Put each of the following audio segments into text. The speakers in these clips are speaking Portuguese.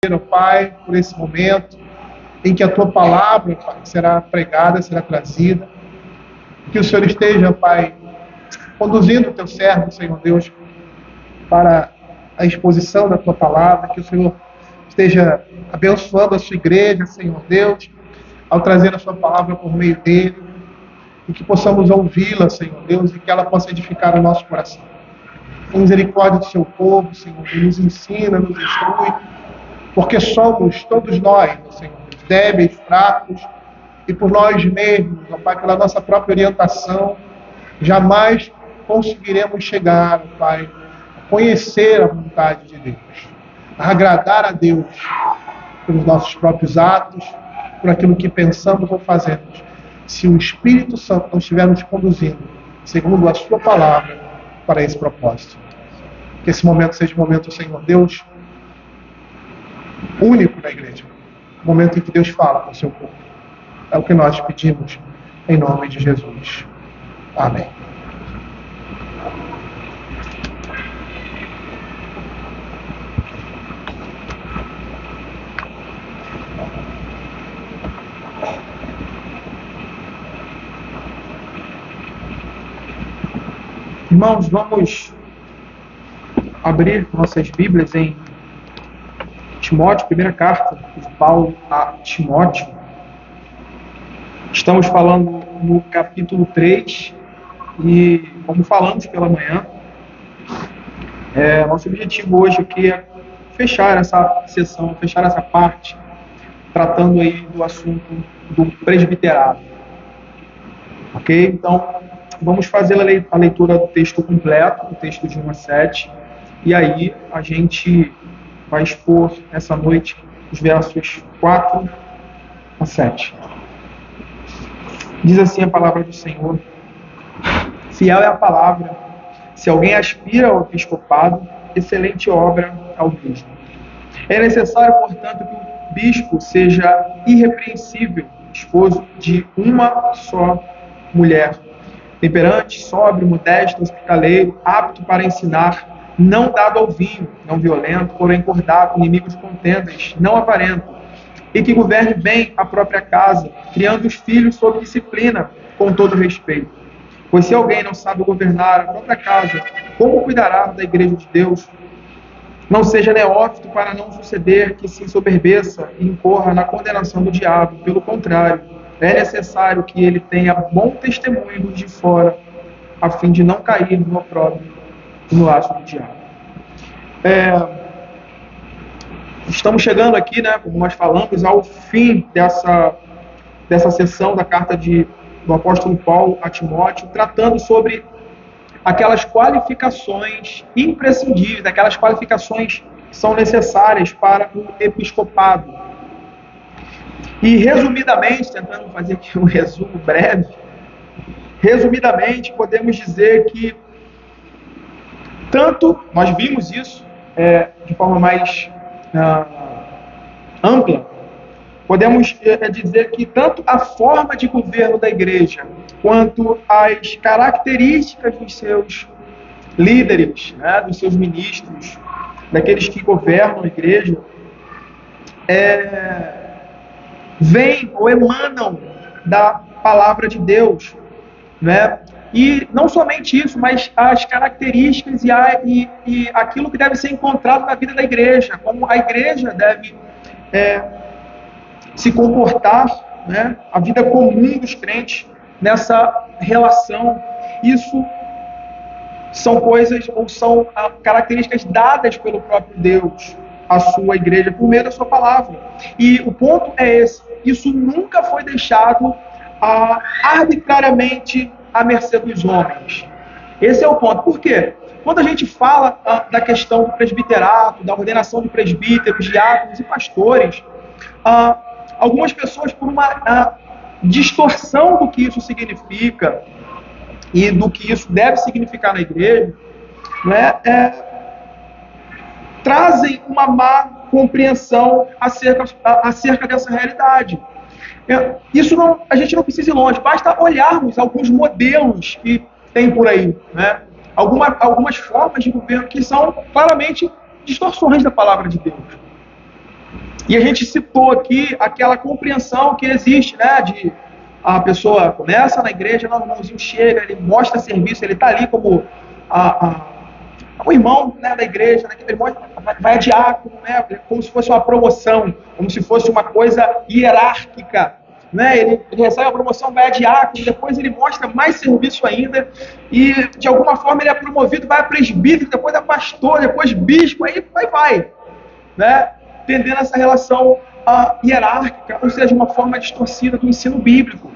ó Pai, por esse momento em que a Tua palavra, Pai, será pregada, será trazida. Que o Senhor esteja, Pai, conduzindo o Teu servo, Senhor Deus, para a exposição da Tua palavra. Que o Senhor esteja abençoando a Sua igreja, Senhor Deus, ao trazer a Sua palavra por meio dele. E que possamos ouvi-la, Senhor Deus, e que ela possa edificar o nosso coração. Com misericórdia do Seu povo, Senhor, que nos ensina, nos instrui, porque somos todos nós, Senhor, débeis, fracos, e por nós mesmos, ó Pai, pela nossa própria orientação, jamais conseguiremos chegar, ó Pai, a conhecer a vontade de Deus, a agradar a Deus pelos nossos próprios atos, por aquilo que pensamos ou fazemos, se o Espírito Santo não estiver nos conduzindo, segundo a Sua palavra, para esse propósito. Que esse momento seja um momento, Senhor Deus, único na igreja. O momento em que Deus fala com o seu povo. É o que nós pedimos em nome de Jesus. Amém. Irmãos, vamos abrir nossas Bíblias em Timóteo, primeira carta de Paulo a Timóteo. Estamos falando no capítulo 3 e, como falamos pela manhã, nosso objetivo hoje aqui é fechar essa sessão, fechar essa parte, tratando aí do assunto do presbiterado. Ok? Então, vamos fazer a leitura do texto completo, o texto de 1 a 7, e aí a gente vai expor essa noite os versos 4 a 7. Diz assim a palavra do Senhor: fiel é a palavra, se alguém aspira ao episcopado, excelente obra ao mesmo. É necessário, portanto, que o bispo seja irrepreensível, esposo de uma só mulher, temperante, sóbrio, modesto, hospitaleiro, apto para ensinar, não dado ao vinho, não violento, porém cordato, inimigo de contendas, não avarento, e que governe bem a própria casa, criando os filhos sob disciplina, com todo respeito. Pois se alguém não sabe governar a própria casa, como cuidará da igreja de Deus? Não seja neófito para não suceder que se ensoberbeça e incorra na condenação do diabo. Pelo contrário, é necessário que ele tenha bom testemunho dos de fora, a fim de não cair no opróbrio e no laço do diabo. Estamos chegando aqui, como nós falamos, ao fim dessa sessão da carta do apóstolo Paulo a Timóteo, tratando sobre aquelas qualificações imprescindíveis, aquelas qualificações que são necessárias para o episcopado. E, resumidamente, tentando fazer aqui um resumo breve, resumidamente, podemos dizer que nós vimos isso de forma mais ampla, podemos dizer que tanto a forma de governo da igreja, quanto as características dos seus líderes, dos seus ministros, daqueles que governam a igreja, vêm ou emanam da palavra de Deus, E não somente isso, mas as características e aquilo que deve ser encontrado na vida da igreja, como a igreja deve se comportar, a vida comum dos crentes nessa relação. Isso são coisas ou são características dadas pelo próprio Deus à sua igreja por meio da sua palavra. E o ponto é esse: isso nunca foi deixado arbitrariamente à mercê dos homens. Esse é o ponto. Por quê? Quando a gente fala da questão do presbiterato, da ordenação de presbíteros, diáconos e pastores, algumas pessoas, por uma distorção do que isso significa e do que isso deve significar na igreja, trazem uma má compreensão acerca dessa realidade. A gente não precisa ir longe, basta olharmos alguns modelos que tem por aí, algumas formas de governo que são claramente distorções da palavra de Deus. E a gente citou aqui aquela compreensão que existe, né, de a pessoa começa na igreja, o irmãozinho chega, ele mostra serviço, ele está ali como o irmão, né, da igreja, né, ele mostra, vai a diácono, né, como se fosse uma promoção, como se fosse uma coisa hierárquica. Né, ele recebe a promoção, vai a diácono, depois ele mostra mais serviço ainda, e de alguma forma ele é promovido, vai a presbítero, depois a pastor, depois bispo, aí vai, né, tendendo essa relação hierárquica, ou seja, uma forma distorcida do ensino bíblico.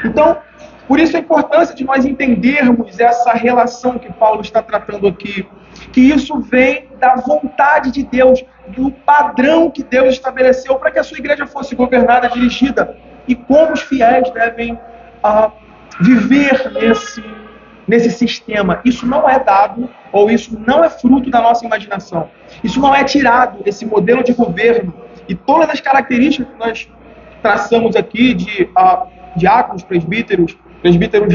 Então, por isso a importância de nós entendermos essa relação que Paulo está tratando aqui, que isso vem da vontade de Deus, do padrão que Deus estabeleceu para que a sua igreja fosse governada, dirigida, e como os fiéis devem viver nesse sistema. Isso não é dado, ou isso não é fruto da nossa imaginação. Isso não é tirado, esse modelo de governo e todas as características que nós traçamos aqui de diáconos, presbíteros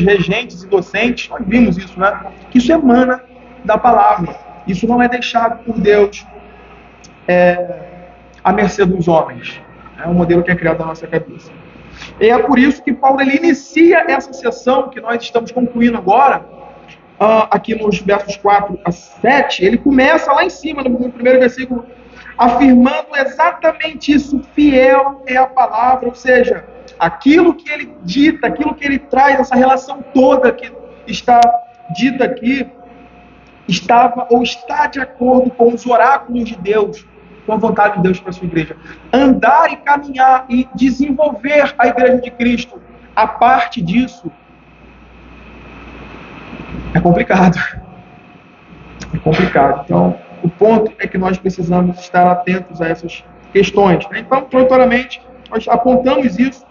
regentes e docentes, nós vimos isso, né? Que isso emana da palavra. Isso não é deixado por Deus à mercê dos homens. É um modelo que é criado na nossa cabeça. E é por isso que Paulo ele inicia essa sessão que nós estamos concluindo agora, aqui nos versos 4 a 7, ele começa lá em cima, no primeiro versículo, afirmando exatamente isso: fiel é a palavra, ou seja, aquilo que ele dita, aquilo que ele traz, essa relação toda que está dita aqui, estava ou está de acordo com os oráculos de Deus, com a vontade de Deus para a sua igreja. Andar e caminhar e desenvolver a igreja de Cristo, a parte disso, é complicado. É complicado. Então, o ponto é que nós precisamos estar atentos a essas questões. Então, introdutoriamente, nós apontamos isso.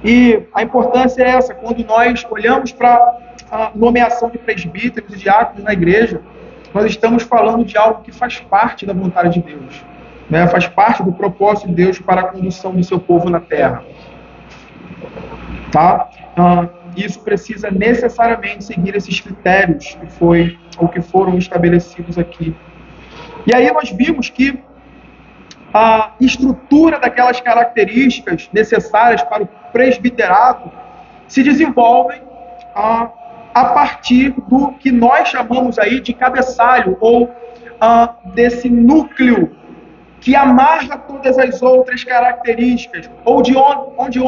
E a importância é essa, quando nós olhamos para a nomeação de presbíteros e diáconos na igreja, nós estamos falando de algo que faz parte da vontade de Deus, né? Faz parte do propósito de Deus para a condução do seu povo na terra. Tá? Isso precisa necessariamente seguir esses critérios que foram estabelecidos aqui. E aí nós vimos que a estrutura daquelas características necessárias para o presbiterado se desenvolvem a partir do que nós chamamos aí de cabeçalho, ou desse núcleo que amarra todas as outras características, ou de onde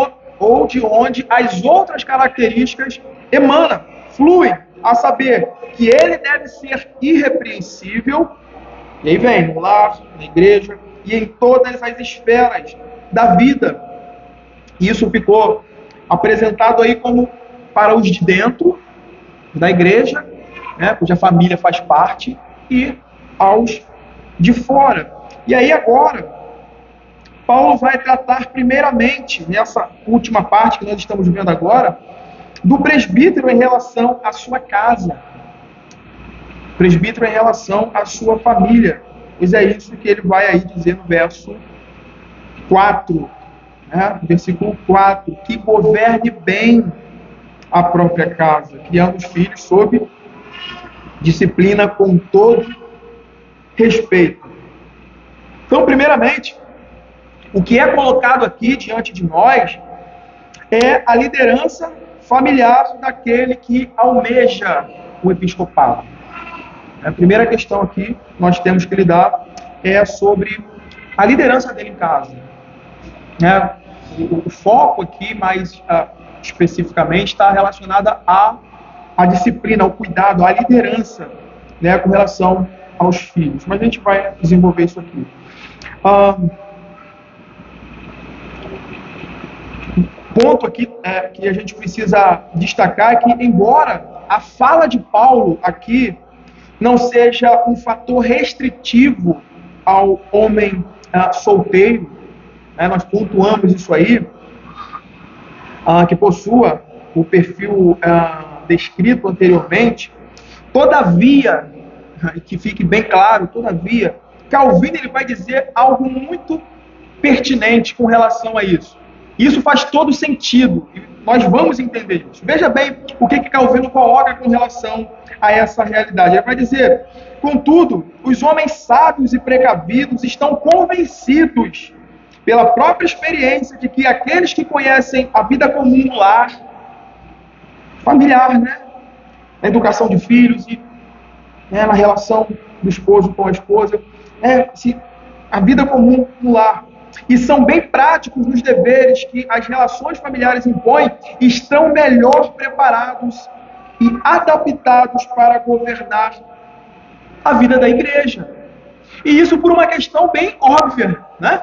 as outras características emanam, fluem, a saber que ele deve ser irrepreensível, e aí vem no lar, na igreja, e em todas as esferas da vida. Isso ficou apresentado aí como para os de dentro da igreja, né, cuja família faz parte, e aos de fora. E aí agora, Paulo vai tratar primeiramente, nessa última parte que nós estamos vendo agora, do presbítero em relação à sua casa. Presbítero em relação à sua família. Pois é isso que ele vai aí dizer no verso 4, né? Versículo 4, que governe bem a própria casa, criando os filhos sob disciplina com todo respeito. Então, primeiramente, o que é colocado aqui diante de nós é a liderança familiar daquele que almeja o episcopado. A primeira questão aqui que nós temos que lidar é sobre a liderança dele em casa. O foco aqui, mais especificamente, está relacionado à disciplina, ao cuidado, à liderança, né, com relação aos filhos. Mas a gente vai desenvolver isso aqui. Ponto aqui que a gente precisa destacar é que, embora a fala de Paulo aqui não seja um fator restritivo ao homem solteiro, né, nós pontuamos isso aí, que possua o perfil descrito anteriormente, todavia, e que fique bem claro, todavia, Calvino ele vai dizer algo muito pertinente com relação a isso. Isso faz todo sentido, e nós vamos entender isso. Veja bem o que Calvino coloca com relação a essa realidade. Ele vai dizer: contudo, os homens sábios e precavidos estão convencidos pela própria experiência de que aqueles que conhecem a vida comum no lar, familiar, né? Na educação de filhos e na relação do esposo com a esposa, a vida comum no lar, e são bem práticos nos deveres que as relações familiares impõem, estão melhor preparados e adaptados para governar a vida da igreja. E isso por uma questão bem óbvia, né?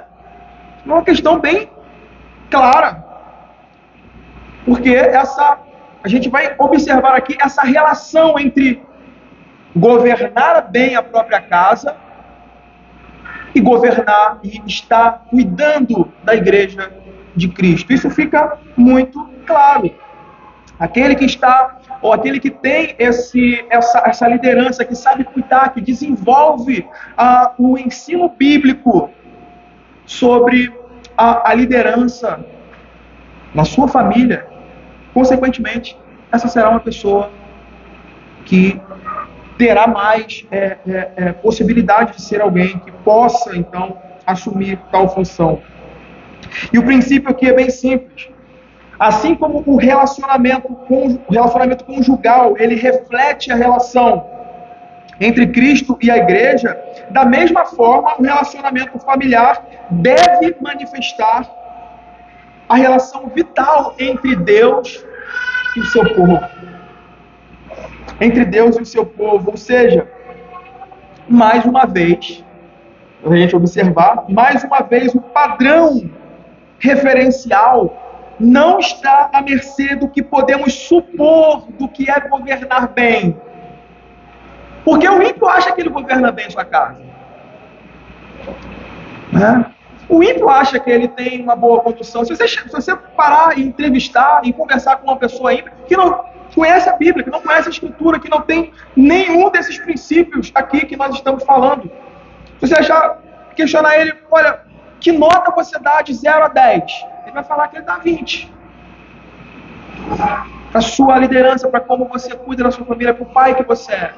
Uma questão bem clara. Porque a gente vai observar aqui essa relação entre governar bem a própria casa e governar e estar cuidando da igreja de Cristo. Isso fica muito claro. Aquele que está, ou aquele que tem essa liderança, que sabe cuidar, que desenvolve o ensino bíblico sobre a liderança na sua família, consequentemente, essa será uma pessoa que terá mais possibilidade de ser alguém que possa, então, assumir tal função. E o princípio aqui é bem simples. Assim como o relacionamento conjugal, ele reflete a relação entre Cristo e a igreja, da mesma forma, o relacionamento familiar deve manifestar a relação vital entre Deus e o seu povo. Entre Deus e o seu povo, ou seja, mais uma vez, a gente observar, mais uma vez o padrão referencial não está à mercê do que podemos supor do que é governar bem. Porque o ímpio acha que ele governa bem sua casa. Né? O ímpio acha que ele tem uma boa condução. Se você parar e entrevistar e conversar com uma pessoa ímpia que não conhece a Bíblia, que não conhece a Escritura, que não tem nenhum desses princípios aqui que nós estamos falando, se você questionar ele: olha, que nota você dá de 0 a 10? Ele vai falar que ele dá 20. Para a sua liderança, para como você cuida da sua família, para o pai que você é.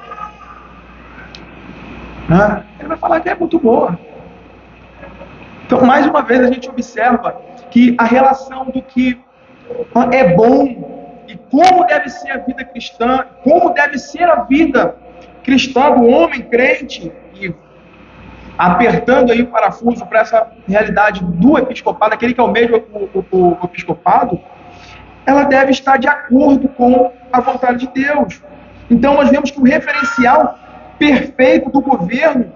Ele vai falar que é muito boa. Então, mais uma vez, a gente observa que a relação do que é bom e como deve ser a vida cristã, como deve ser a vida cristã do homem crente, e apertando aí o parafuso para essa realidade do episcopado, aquele que almeja o episcopado, ela deve estar de acordo com a vontade de Deus. Então, nós vemos que o referencial perfeito do governo,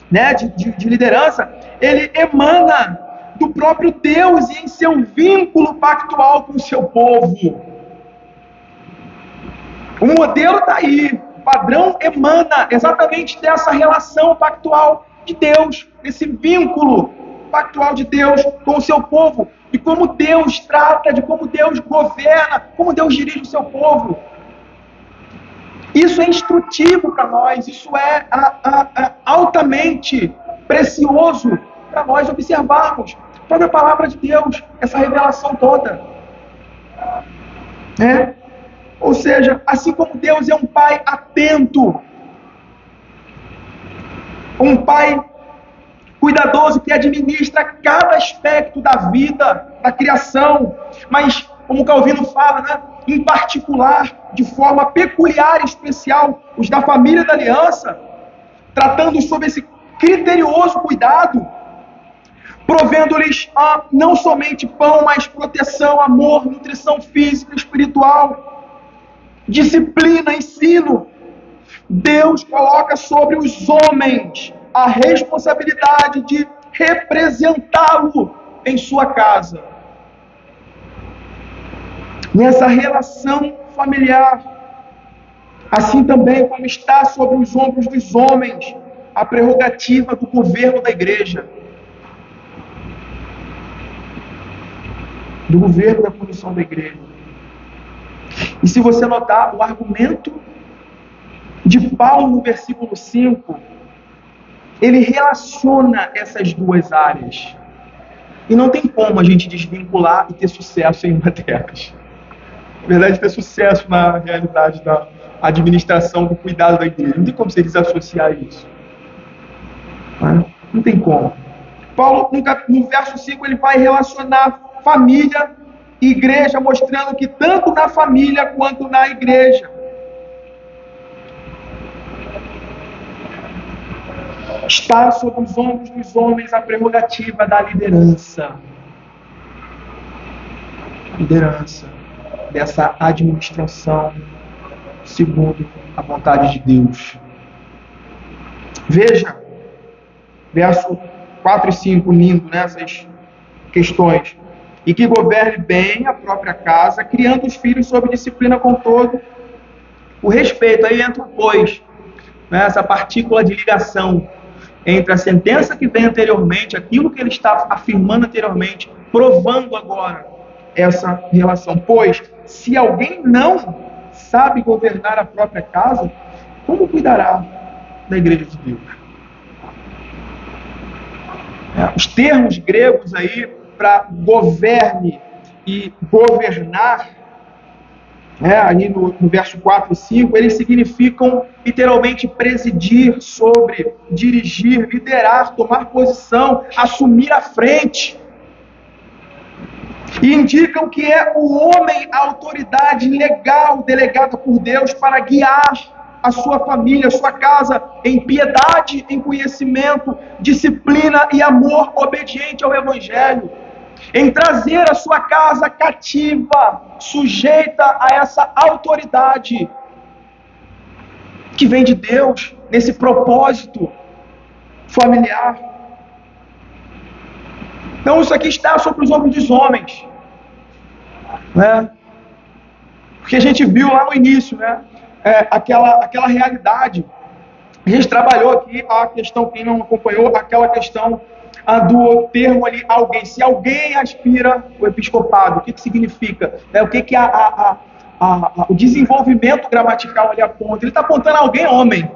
né, de liderança, ele emana do próprio Deus e em seu vínculo pactual com o seu povo. O modelo está aí, o padrão emana exatamente dessa relação pactual de Deus, esse vínculo pactual de Deus com o seu povo, de como Deus trata, de como Deus governa, como Deus dirige o seu povo. Isso é instrutivo para nós, isso é altamente precioso para nós observarmos toda a palavra de Deus, essa revelação toda. Ou seja, assim como Deus é um pai atento, um pai cuidadoso que administra cada aspecto da vida, da criação, mas, como Calvino fala, né, em particular, de forma peculiar e especial, os da família da aliança, tratando sobre esse criterioso cuidado, provendo-lhes não somente pão, mas proteção, amor, nutrição física, espiritual, disciplina, ensino. Deus coloca sobre os homens a responsabilidade de representá-lo em sua casa. Nessa relação familiar, assim também como está sobre os ombros dos homens a prerrogativa do governo da igreja, do governo da condução da igreja. E se você notar o argumento de Paulo no versículo 5, ele relaciona essas duas áreas. E não tem como a gente desvincular e ter sucesso em uma delas. Na verdade, ter sucesso na realidade administração do cuidado da igreja. Não tem como você desassociar isso. Não tem como. Paulo, no verso 5, ele vai relacionar família e igreja, mostrando que tanto na família quanto na igreja está sobre os ombros dos homens a prerrogativa da liderança. Liderança dessa administração segundo a vontade de Deus. Veja, verso 4 e 5, lindo nessas questões. E que governe bem a própria casa, criando os filhos sob disciplina com todo o respeito. Aí entra o pois, né, essa partícula de ligação entre a sentença que vem anteriormente, aquilo que ele está afirmando anteriormente, provando agora essa relação. Pois, se alguém não sabe governar a própria casa, como cuidará da igreja de Deus? Os termos gregos aí para governe e governar, ali no verso 4 e 5, eles significam literalmente presidir sobre, dirigir, liderar, tomar posição, assumir a frente. E indicam que é o homem a autoridade legal delegada por Deus para guiar a sua família, a sua casa, em piedade, em conhecimento, disciplina e amor obediente ao Evangelho. Em trazer a sua casa cativa, sujeita a essa autoridade que vem de Deus, nesse propósito familiar. Então isso aqui está sobre os ombros dos homens, né? Porque a gente viu lá no início, né? Aquela realidade. A gente trabalhou aqui a questão, quem não acompanhou, aquela questão do termo ali, alguém. Se alguém aspira o episcopado, o que significa? O que o desenvolvimento gramatical ali aponta? Ele está apontando a alguém homem,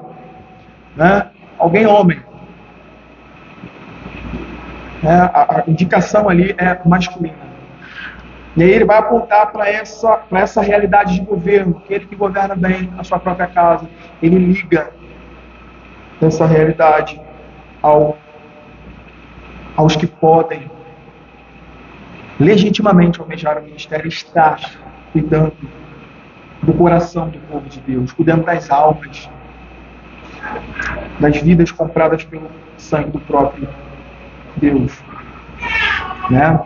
né? Alguém homem. A indicação ali é masculina. E aí ele vai apontar para essa realidade de governo, aquele que governa bem a sua própria casa. Ele liga essa realidade aos que podem legitimamente almejar o ministério, estar cuidando do coração do povo de Deus, cuidando das almas, das vidas compradas pelo sangue do próprio Deus, né?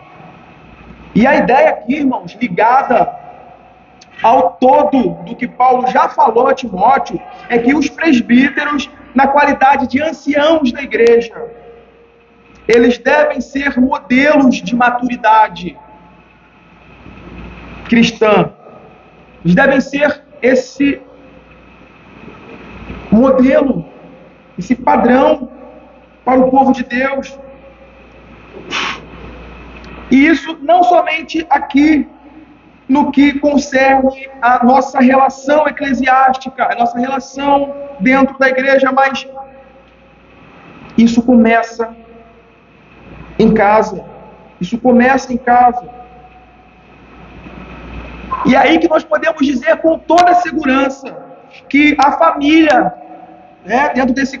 E a ideia aqui, irmãos, ligada ao todo do que Paulo já falou a Timóteo, é que os presbíteros, na qualidade de anciãos da igreja, eles devem ser modelos de maturidade cristã. Eles devem ser esse modelo, esse padrão para o povo de Deus. E isso não somente aqui no que concerne a nossa relação eclesiástica, a nossa relação dentro da igreja, mas isso começa em casa. Isso começa em casa. E é aí que nós podemos dizer com toda segurança que a família, dentro desse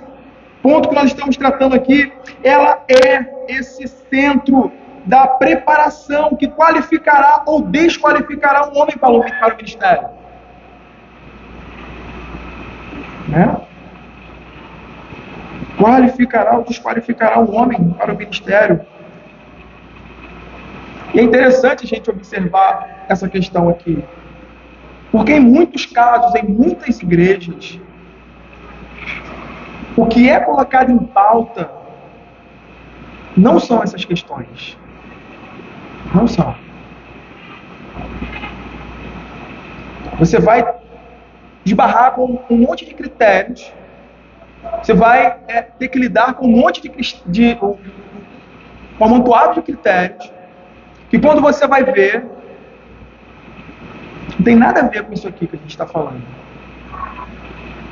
ponto que nós estamos tratando aqui, ela é esse centro da preparação que qualificará ou desqualificará um homem para o ministério. Qualificará ou desqualificará um homem para o ministério. E é interessante a gente observar essa questão aqui. Porque em muitos casos, em muitas igrejas, o que é colocado em pauta não são essas questões. Não são. Você vai esbarrar com um monte de critérios. Você vai ter que lidar com um monte de um amontoado de critérios. Que quando você vai ver, não tem nada a ver com isso aqui que a gente está falando.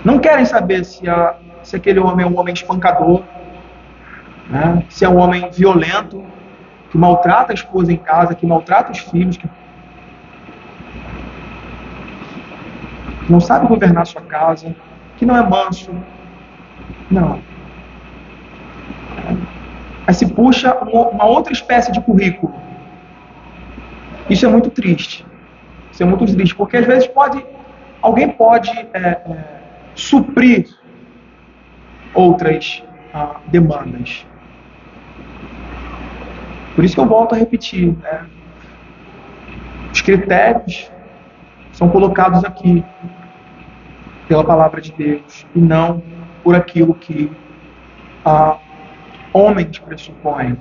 Não querem saber se aquele homem é um homem espancador, né? Se é um homem violento, que maltrata a esposa em casa, que maltrata os filhos. que não sabe governar a sua casa, que não é manso. Não. Aí se puxa uma outra espécie de currículo. Isso é muito triste. Isso é muito triste, porque às vezes alguém pode suprir outras demandas. Por isso que eu volto a repetir, né? Os critérios são colocados aqui pela palavra de Deus e não por aquilo que homens pressupõem.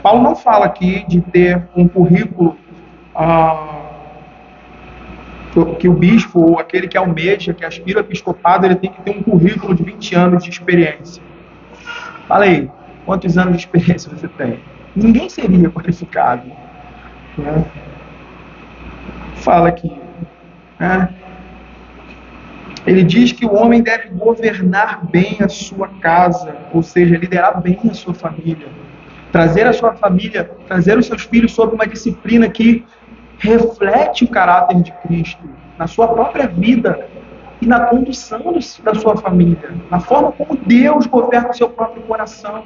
Paulo não fala aqui de ter um currículo que o bispo ou aquele que almeja, que aspira ao episcopado, ele tem que ter um currículo de 20 anos de experiência. Fala aí, quantos anos de experiência você tem? Ninguém seria qualificado. Né? Fala aqui. Né? Ele diz que o homem deve governar bem a sua casa, ou seja, liderar bem a sua família. Trazer a sua família, trazer os seus filhos sob uma disciplina que reflete o caráter de Cristo na sua própria vida e na condução da sua família, na forma como Deus governa o seu próprio coração,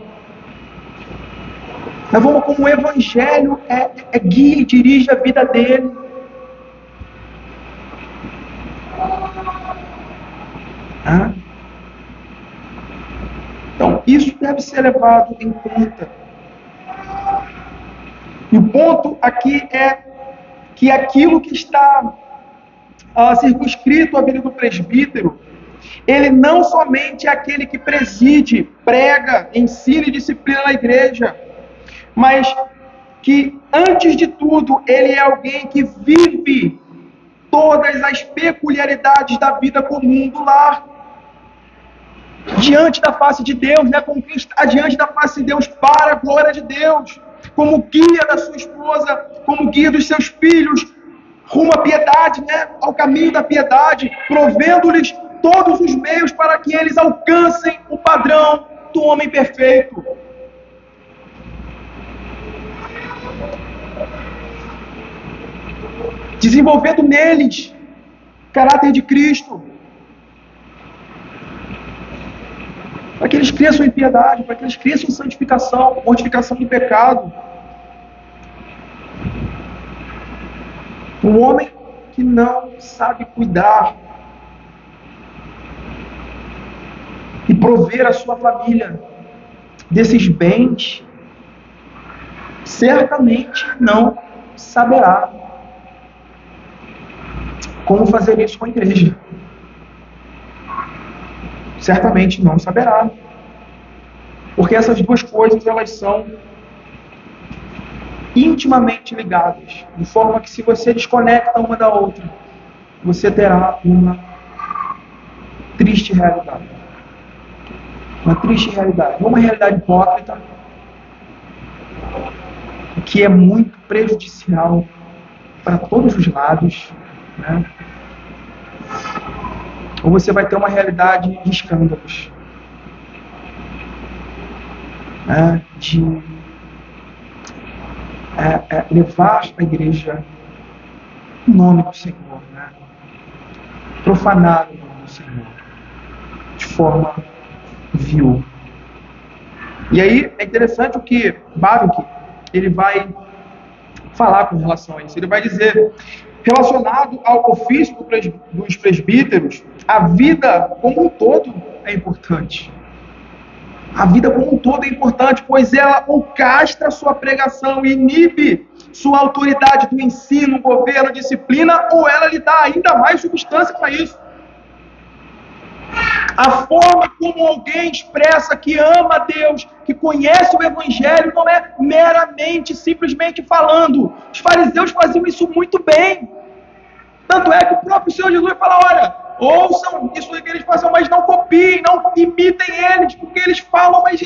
na forma como o Evangelho guia e dirige a vida dele. Então, isso deve ser levado em conta. E o ponto aqui é que aquilo que está circunscrito à vida do presbítero, ele não somente é aquele que preside, prega, ensina e disciplina na igreja, mas que, antes de tudo, ele é alguém que vive todas as peculiaridades da vida comum do lar. Diante da face de Deus, né? Como quem está diante da face de Deus para a glória de Deus, como guia da sua esposa, como guia dos seus filhos, rumo à piedade, né? Ao caminho da piedade, provendo-lhes todos os meios para que eles alcancem o padrão do homem perfeito. Desenvolvendo neles o caráter de Cristo, para que eles cresçam em piedade, para que eles cresçam em santificação, mortificação do pecado. Um homem que não sabe cuidar e prover a sua família desses bens, certamente não saberá como fazer isso com a igreja. Certamente não saberá. Porque essas duas coisas, elas são intimamente ligadas, de forma que se você desconecta uma da outra, você terá uma triste realidade. Uma triste realidade. Uma realidade hipócrita, que é muito prejudicial para todos os lados, né? Ou você vai ter uma realidade de escândalos, né? De levar a igreja o nome do Senhor, né? Profanar o nome do Senhor de forma vil. E aí é interessante o que Bavinck ele vai falar com relação a isso. Ele vai dizer, relacionado ao ofício dos presbíteros, a vida como um todo é importante. A vida como um todo é importante, pois ela ou castra sua pregação e inibe sua autoridade do ensino, governo, disciplina, ou ela lhe dá ainda mais substância para isso. A forma como alguém expressa que ama a Deus, que conhece o Evangelho, não é meramente, simplesmente falando. Os fariseus faziam isso muito bem. Tanto é que o próprio Senhor Jesus fala, olha, ouçam isso que eles façam, mas não copiem, não imitem eles, porque eles falam, mas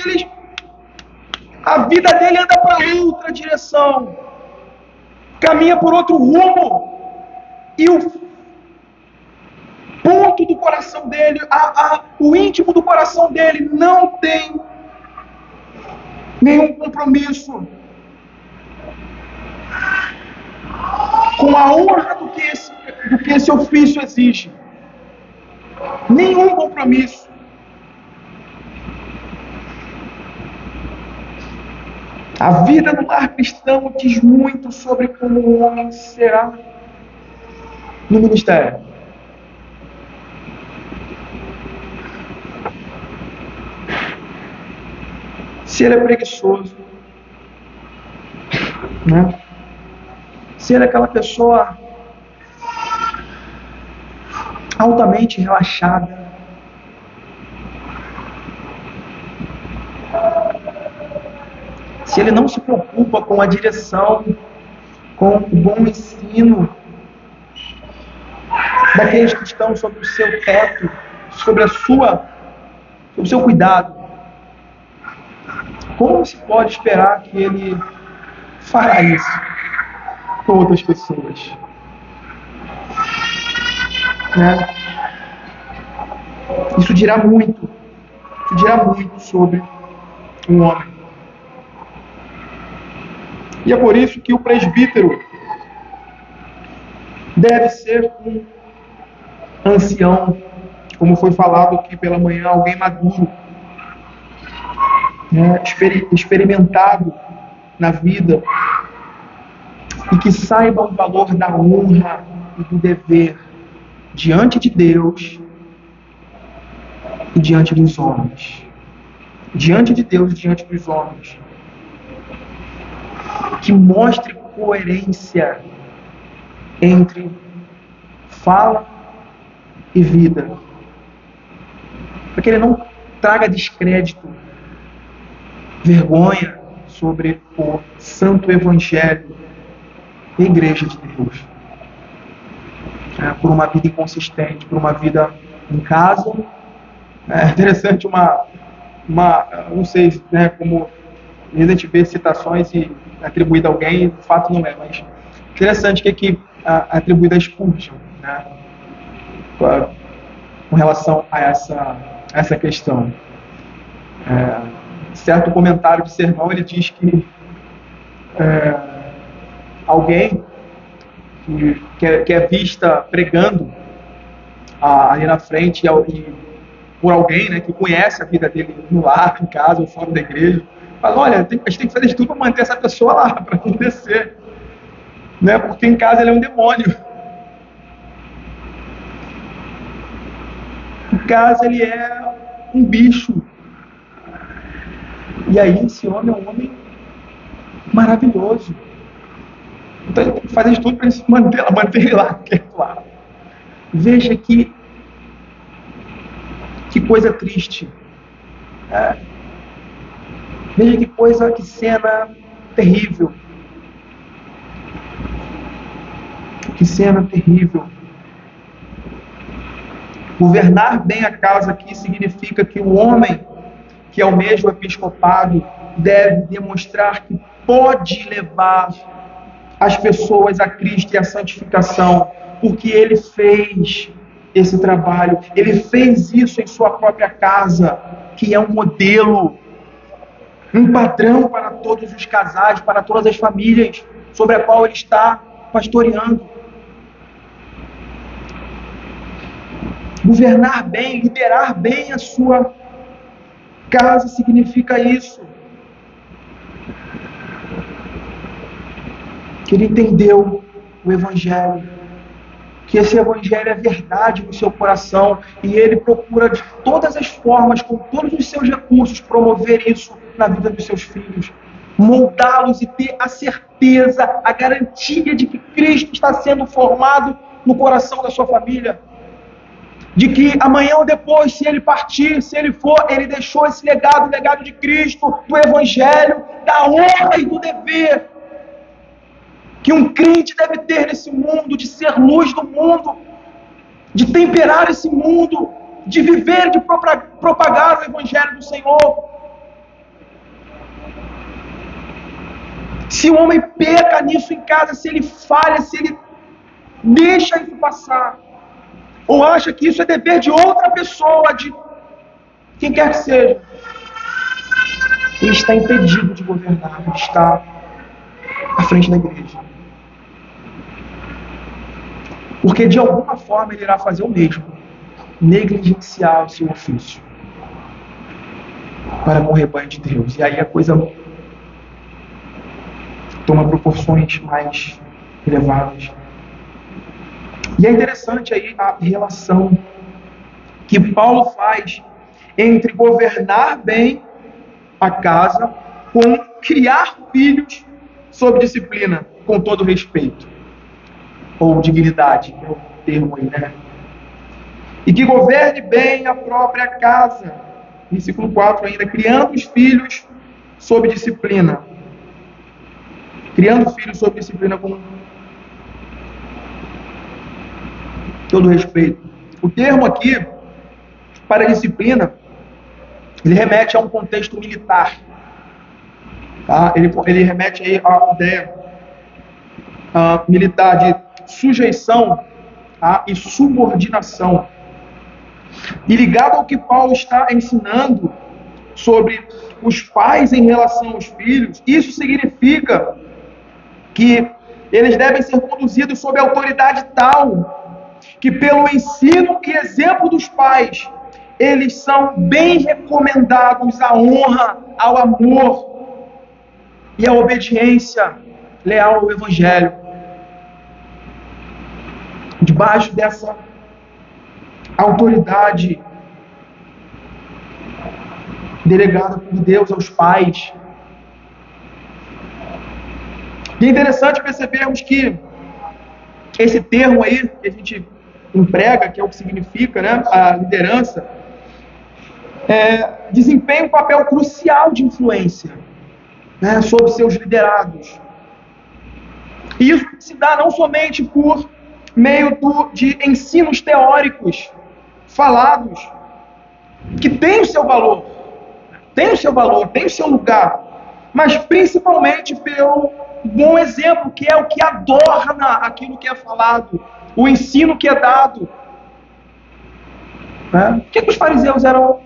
a vida dele anda para outra direção, caminha por outro rumo, e o ponto do coração dele, o íntimo do coração dele não tem nenhum compromisso com a honra do que do que esse ofício exige. Nenhum compromisso. A vida no lar cristão diz muito sobre como o homem será no ministério. Se ele é preguiçoso, né? Se ele é aquela pessoa altamente relaxada, se ele não se preocupa com a direção, com o bom ensino daqueles que estão sob o seu teto, sobre o seu cuidado, como se pode esperar que ele fará isso com outras pessoas? Né? Isso dirá muito sobre um homem. E é por isso que o presbítero deve ser um ancião, como foi falado aqui pela manhã, alguém maduro, né? Experimentado na vida, e que saiba o valor da honra e do dever diante de Deus e diante dos homens. Diante de Deus e diante dos homens. Que mostre coerência entre fala e vida. Para que ele não traga descrédito, vergonha sobre o santo evangelho e a igreja de Deus. Por uma vida inconsistente, por uma vida em casa. É interessante não sei, né, como a gente vê citações e atribuída a alguém, de fato não é, mas interessante que aqui atribuída a Spurgeon, né, com relação a essa questão. Certo comentário de sermão, ele diz que alguém que é vista pregando ali na frente e por alguém, né, que conhece a vida dele no lar, em casa ou fora da igreja, fala, olha, a gente tem que fazer de tudo para manter essa pessoa lá, para não descer, né, porque em casa ele é um demônio. Em casa ele é um bicho. E aí esse homem é um homem maravilhoso. Então ele tem que fazer de tudo para ele manter ele lá, quieto lá. Veja que coisa triste. Veja que cena terrível. Que cena terrível. Governar bem a casa aqui significa que o homem que almeja o episcopado deve demonstrar que pode levar as pessoas a Cristo e a santificação, porque ele fez esse trabalho, ele fez isso em sua própria casa, que é um modelo, um padrão para todos os casais, para todas as famílias, sobre a qual ele está pastoreando. Governar bem, liderar bem a sua casa significa isso. Que ele entendeu o Evangelho, que esse Evangelho é verdade no seu coração, e ele procura de todas as formas, com todos os seus recursos, promover isso na vida dos seus filhos, moldá-los e ter a certeza, a garantia de que Cristo está sendo formado no coração da sua família. De que amanhã ou depois, se ele partir, se ele for, ele deixou esse legado, o legado de Cristo, do Evangelho, da honra e do dever que um crente deve ter nesse mundo, de ser luz do mundo, de temperar esse mundo, de viver, de propagar o Evangelho do Senhor. Se o homem peca nisso em casa, se ele falha, se ele deixa isso passar, ou acha que isso é dever de outra pessoa, de quem quer que seja, ele está impedido de governar, de estar à frente da igreja. Porque de alguma forma ele irá fazer o mesmo, negligenciar o seu ofício para com o rebanho de Deus. E aí a coisa toma proporções mais elevadas. E é interessante aí a relação que Paulo faz entre governar bem a casa com criar filhos sob disciplina, com todo respeito, ou dignidade, que é o termo aí, né? E que governe bem a própria casa. Versículo 4 ainda, criando os filhos sob disciplina. Criando filhos sob disciplina com todo respeito. O termo aqui, para disciplina, ele remete a um contexto militar. Tá? Ele remete aí à ideia militar de sujeição, tá? E subordinação. E ligado ao que Paulo está ensinando sobre os pais em relação aos filhos, isso significa que eles devem ser conduzidos sob autoridade tal que pelo ensino e exemplo dos pais, eles são bem recomendados à honra, ao amor e à obediência leal ao Evangelho. Debaixo dessa autoridade delegada por Deus aos pais. E é interessante percebermos que esse termo aí que a gente emprega, que é o que significa, né, a liderança, desempenha um papel crucial de influência, né, sobre seus liderados. E isso se dá não somente por meio de ensinos teóricos falados, que tem o seu valor, tem o seu lugar, mas principalmente pelo bom exemplo, que é o que adorna aquilo que é falado, o ensino que é dado. Né? Por que os fariseus eram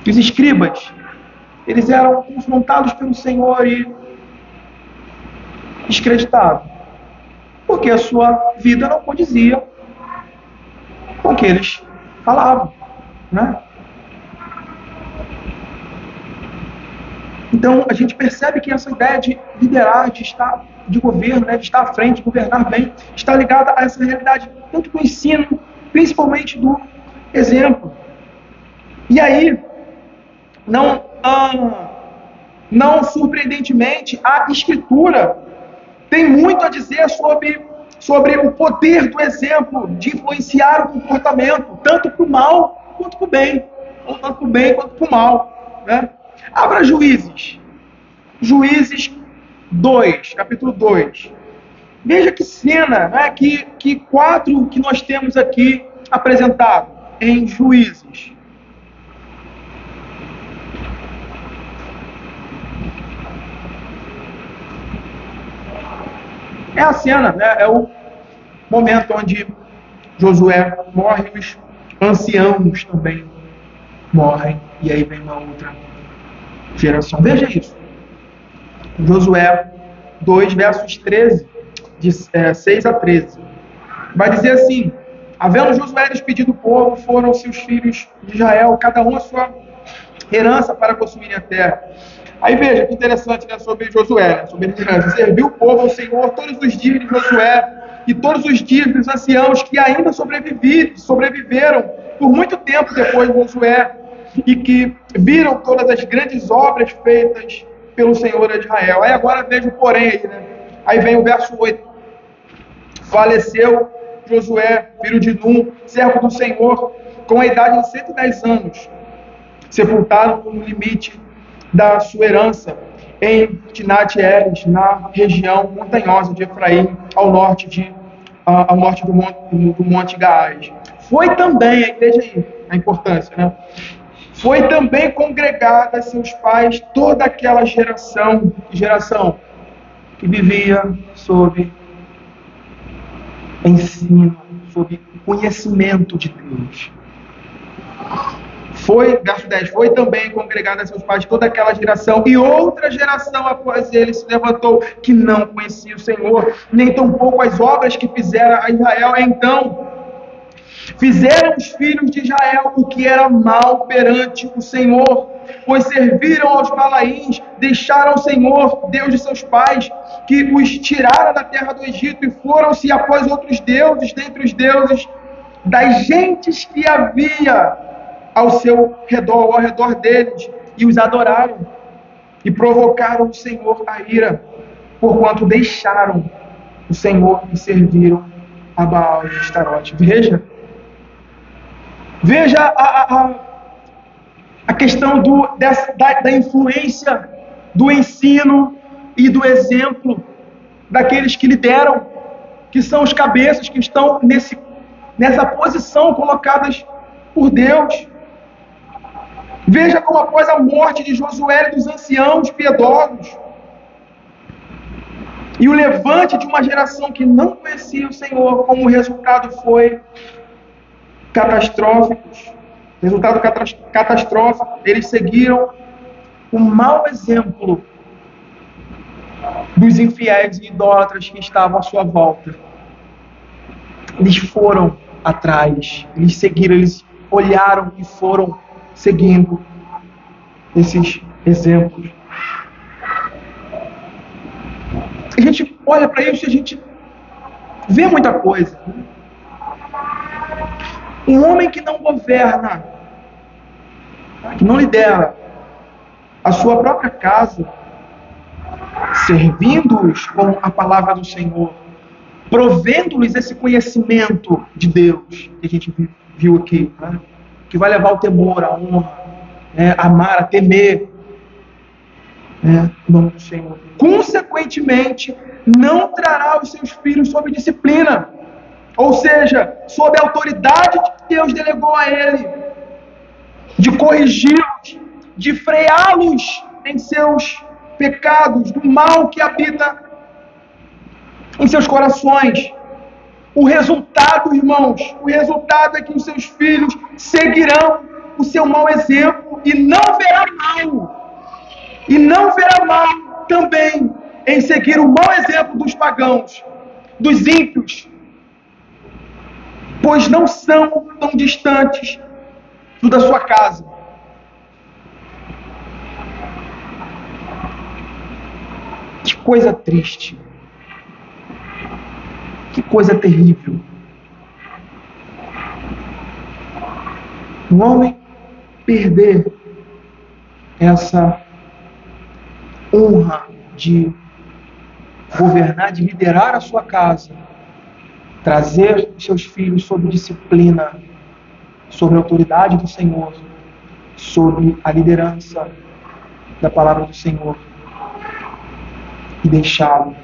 os escribas? Eles eram confrontados pelo Senhor e descreditados, porque a sua vida não condizia com o que eles falavam, né? Então, a gente percebe que essa ideia de liderar, de governo, né, de estar à frente, de governar bem, está ligada a essa realidade, tanto do ensino, principalmente do exemplo. E aí, não surpreendentemente, a Escritura tem muito a dizer sobre o poder do exemplo, de influenciar o comportamento, tanto para o mal quanto para o bem, ou tanto para o bem quanto para o mal, né? Abra Juízes 2, capítulo 2. Veja que cena, né? Que quadro que nós temos aqui apresentado em Juízes. É a cena, né? É o momento onde Josué morre e os anciãos também morrem. E aí vem uma outra geração. Veja isso. Josué 2, versos 6 a 13. Vai dizer assim: havendo Josué despedido o povo, foram-se os filhos de Israel, cada um a sua herança para consumirem a terra. Aí veja que interessante, né, sobre Josué, né, sobre a liderança. Serviu o povo ao Senhor todos os dias de Josué e todos os dias dos anciãos que ainda sobreviveram por muito tempo depois de Josué, e que viram todas as grandes obras feitas pelo Senhor de Israel. Aí agora veja o porém aí, né? Aí vem o verso 8. Faleceu Josué, filho de Num, servo do Senhor, com a idade de 110 anos. Sepultado no limite da sua herança, em Timnat-Heres, na região montanhosa de Efraim, ao norte do Monte Gaás. Foi também, veja aí a importância, né? Foi também congregada a seus pais toda aquela geração que vivia sob ensino, sob conhecimento de Deus. Verso 10, foi também congregada a seus pais toda aquela geração, e outra geração após ele se levantou, que não conhecia o Senhor, nem tampouco as obras que fizera a Israel. Então fizeram os filhos de Israel o que era mal perante o Senhor, pois serviram aos Balaíns, deixaram o Senhor, Deus de seus pais, que os tirara da terra do Egito, e foram-se após outros deuses, dentre os deuses das gentes que havia ao redor deles, e os adoraram, e provocaram o Senhor a ira, porquanto deixaram o Senhor e serviram a Baal e Astarote. Veja a questão da influência, do ensino e do exemplo daqueles que lideram, que são os cabeças, que estão nessa posição colocadas por Deus. Veja como após a morte de Josué e dos anciãos piedosos, e o levante de uma geração que não conhecia o Senhor, como o resultado foi catastrófico. Resultado catastrófico, eles seguiram o mau exemplo dos infiéis e idólatras que estavam à sua volta. Eles foram atrás, eles seguiram, eles olharam e foram seguindo esses exemplos. A gente olha para isso e a gente vê muita coisa. Um homem que não governa, que não lidera a sua própria casa, servindo-os com a palavra do Senhor, provendo-lhes esse conhecimento de Deus, que a gente viu aqui, né? Que vai levar o temor, a honra, né? Amar, a temer, né? O nome do Senhor. Consequentemente, não trará os seus filhos sob disciplina, ou seja, sob a autoridade que Deus delegou a ele, de corrigi-los, de freá-los em seus pecados, do mal que habita em seus corações. O resultado, irmãos, o resultado é que os seus filhos seguirão o seu mau exemplo e não verá mal. E não verá mal também em seguir o mau exemplo dos pagãos, dos ímpios, pois não são tão distantes do da sua casa. Que coisa triste. Que coisa terrível. Um homem perder essa honra de governar, de liderar a sua casa, trazer os seus filhos sob disciplina, sob a autoridade do Senhor, sob a liderança da palavra do Senhor, e deixá-lo.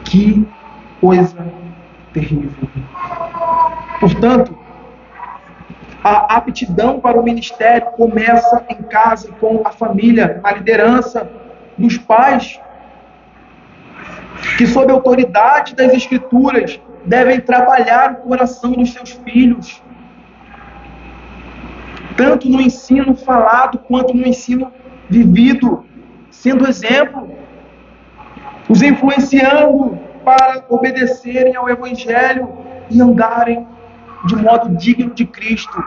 Que coisa terrível. Portanto, a aptidão para o ministério começa em casa, com a família, a liderança dos pais, que sob a autoridade das Escrituras devem trabalhar o coração dos seus filhos, tanto no ensino falado quanto no ensino vivido, sendo exemplo, os influenciando para obedecerem ao Evangelho e andarem de modo digno de Cristo.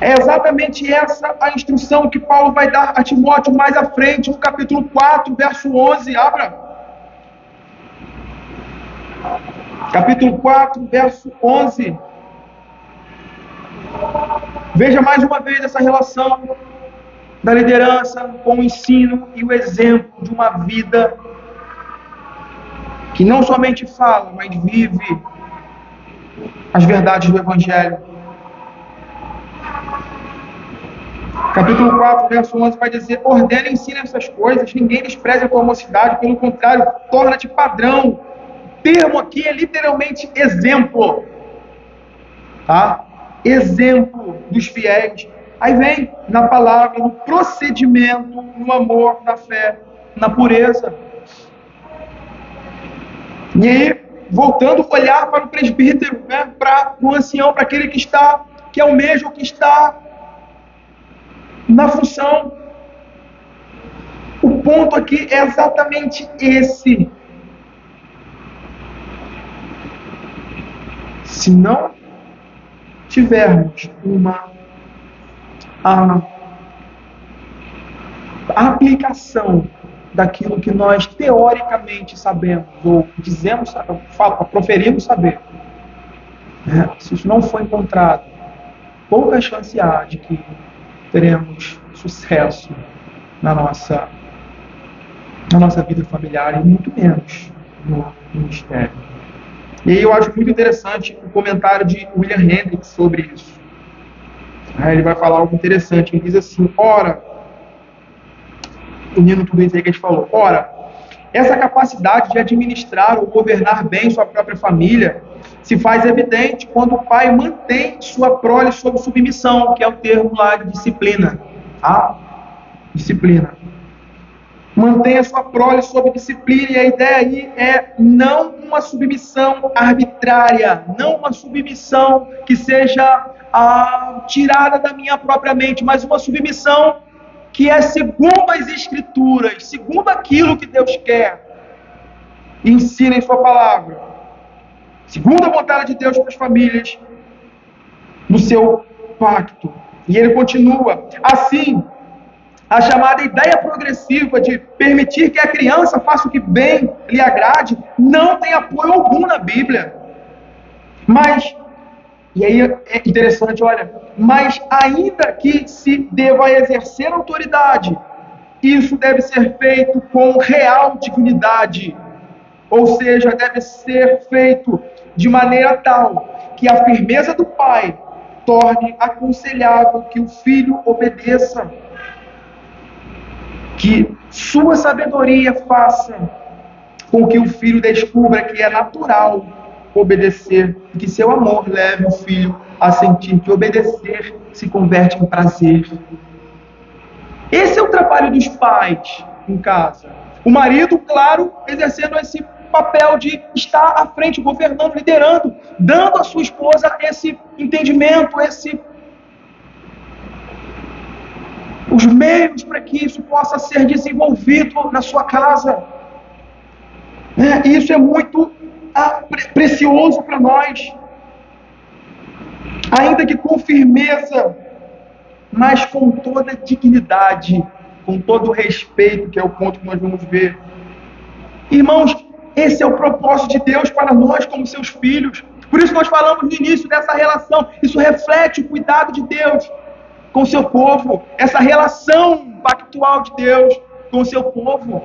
É exatamente essa a instrução que Paulo vai dar a Timóteo mais à frente, no capítulo 4, verso 11. Abra. Capítulo 4, verso 11. Veja mais uma vez essa relação da liderança com o ensino e o exemplo de uma vida que não somente fala, mas vive as verdades do Evangelho. Capítulo 4, verso 11 vai dizer: ordena e ensina essas coisas, ninguém despreze a tua mocidade, pelo contrário, torna-te padrão. O termo aqui é literalmente exemplo, tá? Exemplo dos fiéis. Aí vem na palavra, no procedimento, no amor, na fé, na pureza. E aí, voltando a olhar para o presbítero, né, para o ancião, para aquele que é o mesmo que está na função. O ponto aqui é exatamente esse. Se não tivermos uma aplicação daquilo que nós teoricamente sabemos, ou dizemos, proferimos saber, né? Se isso não for encontrado, pouca chance há de que teremos sucesso na nossa vida familiar e muito menos no ministério. E aí eu acho muito interessante o comentário de William Hendricks sobre isso. Ele vai falar algo interessante. Ele diz assim: ora, unindo tudo isso aí que a gente falou, ora, essa capacidade de administrar ou governar bem sua própria família se faz evidente quando o pai mantém sua prole sob submissão, que é o termo lá de disciplina. A disciplina. Mantenha a sua prole sob disciplina, e a ideia aí é não uma submissão arbitrária, não uma submissão que seja tirada da minha própria mente, mas uma submissão que é segundo as Escrituras, segundo aquilo que Deus quer e ensina em sua palavra, segundo a vontade de Deus para as famílias do seu pacto. E ele continua, assim, a chamada ideia progressiva de permitir que a criança faça o que bem lhe agrade não tem apoio algum na Bíblia. Mas, e aí é interessante, olha, mas ainda que se deva exercer autoridade, isso deve ser feito com real dignidade. Ou seja, deve ser feito de maneira tal que a firmeza do pai torne aconselhável que o filho obedeça. Que sua sabedoria faça com que o filho descubra que é natural obedecer, e que seu amor leve o filho a sentir que obedecer se converte em prazer. Esse é o trabalho dos pais em casa. O marido, claro, exercendo esse papel de estar à frente, governando, liderando, dando à sua esposa esse entendimento, os meios para que isso possa ser desenvolvido na sua casa. Isso é muito precioso para nós. Ainda que com firmeza, mas com toda dignidade, com todo o respeito, que é o ponto que nós vamos ver. Irmãos, esse é o propósito de Deus para nós como seus filhos. Por isso nós falamos no início dessa relação. Isso reflete o cuidado de Deus com o seu povo, essa relação pactual de Deus com o seu povo.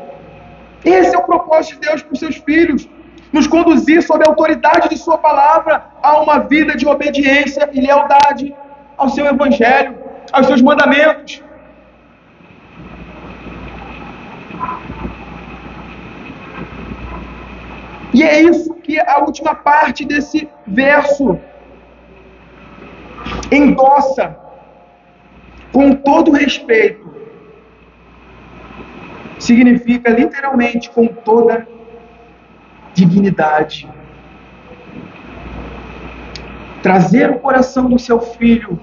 Esse é o propósito de Deus para os seus filhos, nos conduzir sob a autoridade de sua palavra a uma vida de obediência e lealdade ao seu evangelho, aos seus mandamentos. E é isso que a última parte desse verso endossa com todo respeito. Significa literalmente com toda dignidade. Trazer o coração do seu filho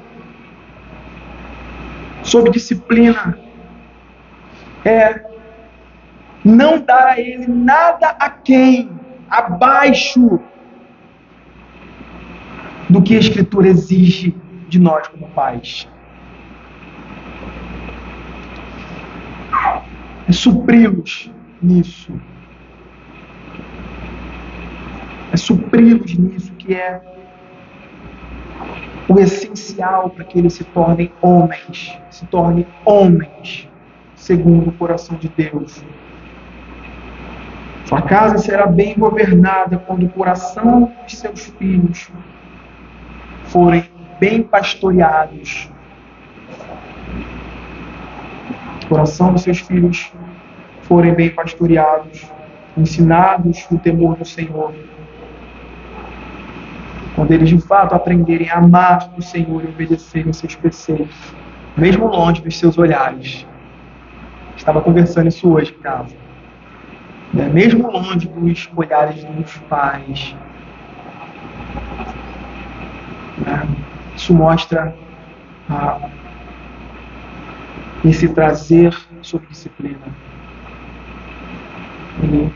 sob disciplina é não dar a ele nada aquém, abaixo do que a Escritura exige de nós como pais. É supri-los nisso. É supri-los nisso que é o essencial para que eles se tornem homens segundo o coração de Deus. Sua casa será bem governada quando o coração dos seus filhos forem bem pastoreados. O coração dos seus filhos forem bem pastoreados, ensinados no temor do Senhor. Quando eles de fato aprenderem a amar o Senhor e obedecerem seus preceitos, mesmo longe dos seus olhares. Estava conversando isso hoje em casa. mesmo longe dos olhares dos pais. Isso mostra esse trazer sobre disciplina. Ele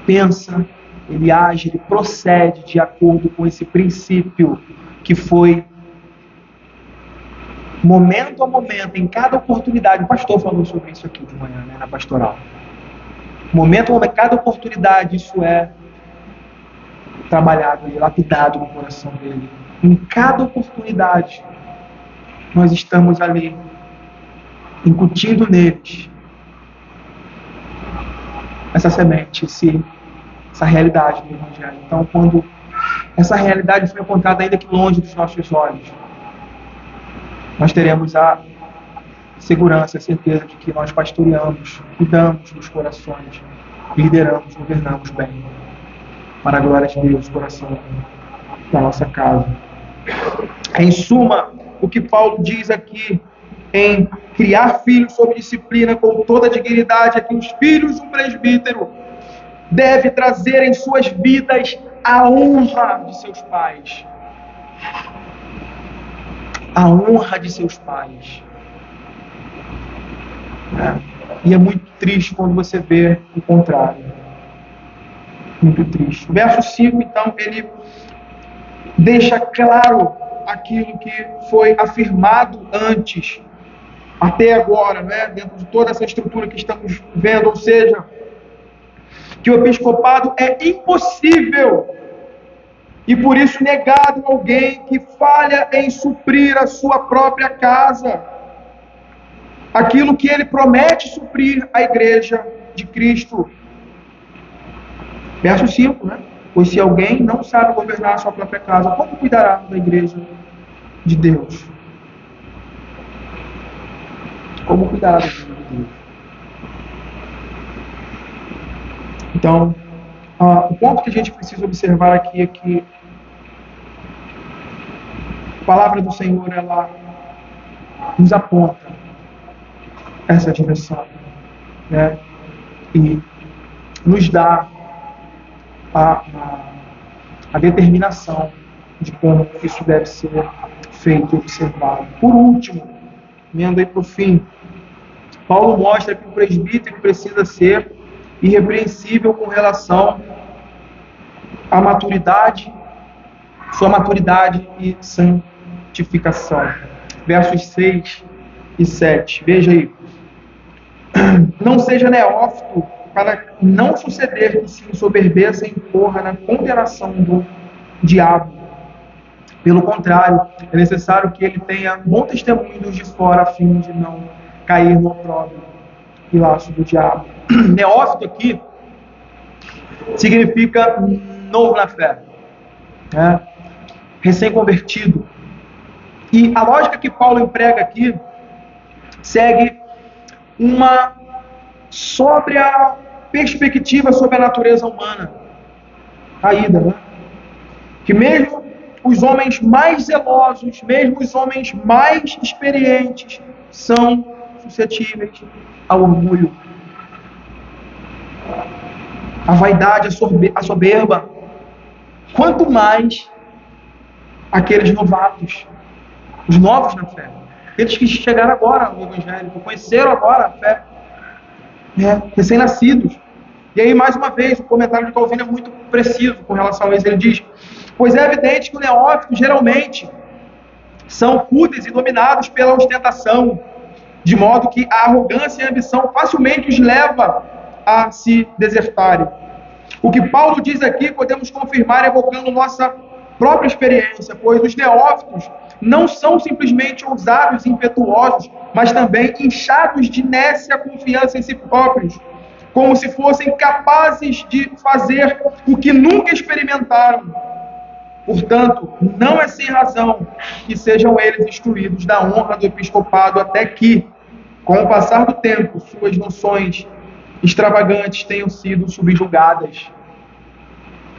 pensa, ele age, ele procede de acordo com esse princípio que foi momento a momento, em cada oportunidade. O pastor falou sobre isso aqui de manhã, na pastoral. Momento a momento, cada oportunidade, isso é trabalhado e lapidado no coração dele. Em cada oportunidade, nós estamos ali, incutindo neles essa semente, essa realidade do Evangelho. Então, quando essa realidade foi encontrada ainda que longe dos nossos olhos, nós teremos a segurança, a certeza de que nós pastoreamos, cuidamos dos corações, lideramos, governamos bem, para a glória de Deus, o coração da nossa casa. Em suma, o que Paulo diz aqui em criar filhos sob disciplina com toda a dignidade é que os filhos do presbítero devem trazer em suas vidas a honra de seus pais. A honra de seus pais. E é muito triste quando você vê o contrário. Muito triste. O verso 5, então, ele deixa claro aquilo que foi afirmado antes, até agora, dentro de toda essa estrutura que estamos vendo, ou seja, que o episcopado é impossível e por isso negado a alguém que falha em suprir a sua própria casa, aquilo que ele promete suprir à igreja de Cristo. Verso 5, Pois se alguém não sabe governar a sua própria casa, como cuidará da igreja de Deus? Como cuidará da igreja de Deus? Então, o ponto que a gente precisa observar aqui é que a palavra do Senhor, ela nos aponta essa direção, e nos dá a determinação de como isso deve ser feito e observado. Por último, vendo aí para o fim, Paulo mostra que o presbítero precisa ser irrepreensível com relação à maturidade, sua maturidade e santificação. Versos 6 e 7. Veja aí. Não seja neófito, para não suceder que se ensoberbeça e incorra na condenação do diabo. Pelo contrário, é necessário que ele tenha bom testemunho dos de fora, a fim de não cair no opróbrio e laço do diabo. Neófito aqui significa novo na fé, recém-convertido. E a lógica que Paulo emprega aqui segue uma sóbria perspectiva sobre a natureza humana caída, que mesmo os homens mais zelosos, mesmo os homens mais experientes, são suscetíveis ao orgulho, à vaidade, à soberba. Quanto mais aqueles novatos, os novos na fé, aqueles que chegaram agora no Evangelho, que conheceram agora a fé, recém-nascidos. E aí, mais uma vez, o comentário de Calvino é muito preciso com relação a isso. Ele diz: pois é evidente que os neófitos geralmente são fúteis e dominados pela ostentação, de modo que a arrogância e a ambição facilmente os leva a se desertarem. O que Paulo diz aqui podemos confirmar evocando nossa própria experiência, pois os neófitos não são simplesmente ousados e impetuosos, mas também inchados de nécia confiança em si próprios, como se fossem capazes de fazer o que nunca experimentaram. Portanto, não é sem razão que sejam eles excluídos da honra do episcopado, até que, com o passar do tempo, suas noções extravagantes tenham sido subjugadas.